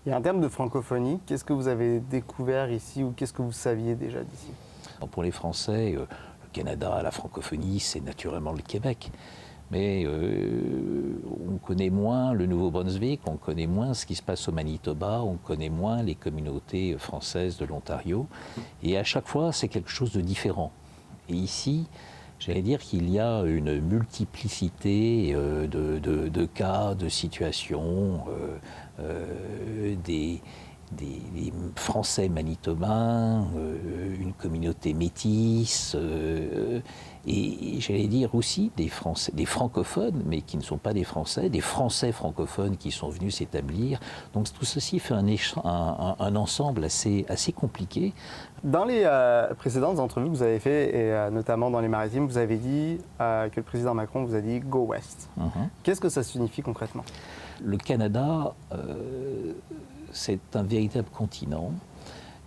Et en termes de francophonie, qu'est-ce que vous avez découvert ici ou qu'est-ce que vous saviez déjà d'ici? Pour les Français, le Canada, la francophonie, c'est naturellement le Québec. Mais on connaît moins le Nouveau-Brunswick, on connaît moins ce qui se passe au Manitoba, on connaît moins les communautés françaises de l'Ontario. Et à chaque fois, c'est quelque chose de différent. Et ici, j'allais dire qu'il y a une multiplicité de cas, de situations, des Français manitobains, une communauté métisse, et j'allais dire aussi des Français, des francophones, mais qui ne sont pas des Français, des Français francophones qui sont venus s'établir. Donc tout ceci fait un ensemble assez compliqué. Dans les précédentes entrevues que vous avez faites, et notamment dans les Maritimes, vous avez dit que le président Macron vous a dit « Go West ». Qu'est-ce que ça signifie concrètement? Le Canada, c'est un véritable continent.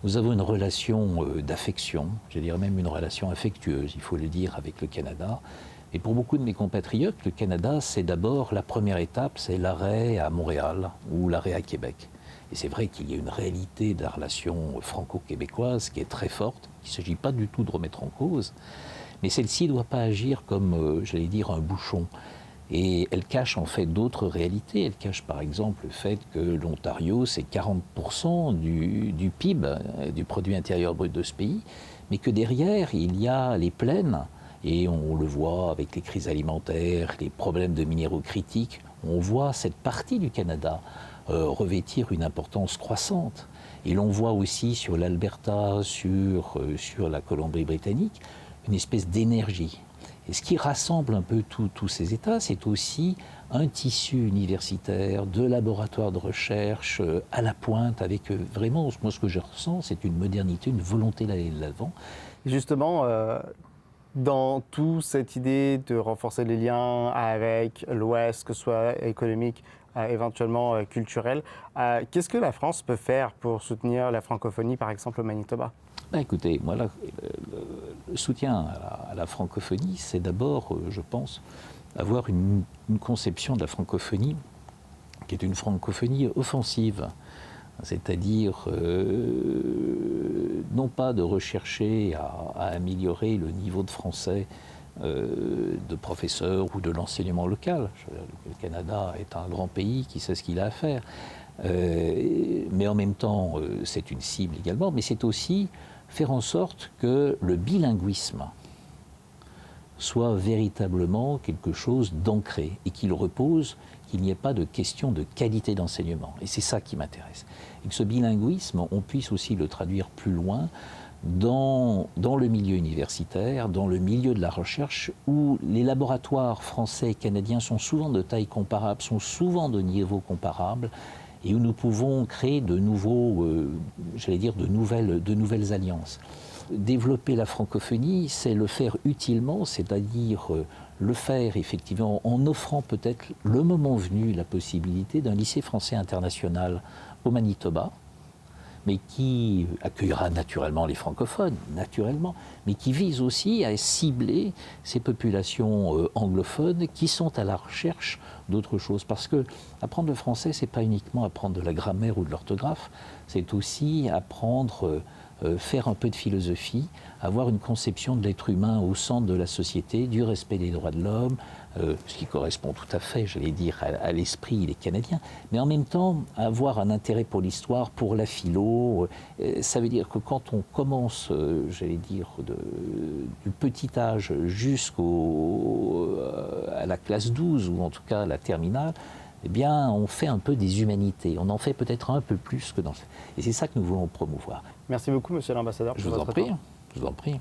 Nous avons une relation d'affection, je dirais même une relation affectueuse, il faut le dire, avec le Canada. Et pour beaucoup de mes compatriotes, le Canada, c'est d'abord la première étape, c'est l'arrêt à Montréal ou l'arrêt à Québec. Et c'est vrai qu'il y a une réalité de la relation franco-québécoise qui est très forte. Il ne s'agit pas du tout de remettre en cause. Mais celle-ci ne doit pas agir comme, j'allais dire, un bouchon. Et elle cache en fait d'autres réalités. Elle cache par exemple le fait que l'Ontario, c'est 40% du PIB, du produit intérieur brut de ce pays, mais que derrière, il y a les plaines, et on le voit avec les crises alimentaires, les problèmes de minéraux critiques, on voit cette partie du Canada revêtir une importance croissante. Et l'on voit aussi sur l'Alberta, sur la Colombie-Britannique, une espèce d'énergie. Et ce qui rassemble un peu tous ces États, c'est aussi un tissu universitaire, de laboratoires de recherche à la pointe, avec vraiment, moi ce que je ressens, c'est une modernité, une volonté d'aller de l'avant. Justement, dans toute cette idée de renforcer les liens avec l'Ouest, que ce soit économique, éventuellement culturel, qu'est-ce que la France peut faire pour soutenir la francophonie, par exemple au Manitoba? Ben écoutez, moi, le soutien à la francophonie, c'est d'abord, je pense, avoir une conception de la francophonie qui est une francophonie offensive. C'est-à-dire, non pas de rechercher à améliorer le niveau de français de professeurs ou de l'enseignement local. Le Canada est un grand pays qui sait ce qu'il a à faire. Mais en même temps, c'est une cible également, mais c'est aussi faire en sorte que le bilinguisme soit véritablement quelque chose d'ancré et qu'il repose, qu'il n'y ait pas de question de qualité d'enseignement. Et c'est ça qui m'intéresse. Et que ce bilinguisme, on puisse aussi le traduire plus loin dans le milieu universitaire, dans le milieu de la recherche, où les laboratoires français et canadiens sont souvent de taille comparable, sont souvent de niveau comparable, et où nous pouvons créer de nouveaux, j'allais dire, de nouvelles alliances. Développer la francophonie, c'est le faire utilement, c'est-à-dire le faire effectivement en offrant peut-être le moment venu la possibilité d'un lycée français international au Manitoba, mais qui accueillera naturellement les francophones, naturellement, mais qui vise aussi à cibler ces populations anglophones qui sont à la recherche d'autre chose. Parce que apprendre le français, c'est pas uniquement apprendre de la grammaire ou de l'orthographe, c'est aussi apprendre, faire un peu de philosophie, avoir une conception de l'être humain au centre de la société, du respect des droits de l'homme, ce qui correspond tout à fait, j'allais dire, à l'esprit des Canadiens, mais en même temps avoir un intérêt pour l'histoire, pour la philo. Ça veut dire que quand on commence, j'allais dire, du petit âge jusqu'à la classe 12, ou en tout cas à la terminale, eh bien, on fait un peu des humanités. On en fait peut-être un peu plus que dans... Et c'est ça que nous voulons promouvoir. Merci beaucoup, monsieur l'ambassadeur. Je vous en prie. Je vous en prie.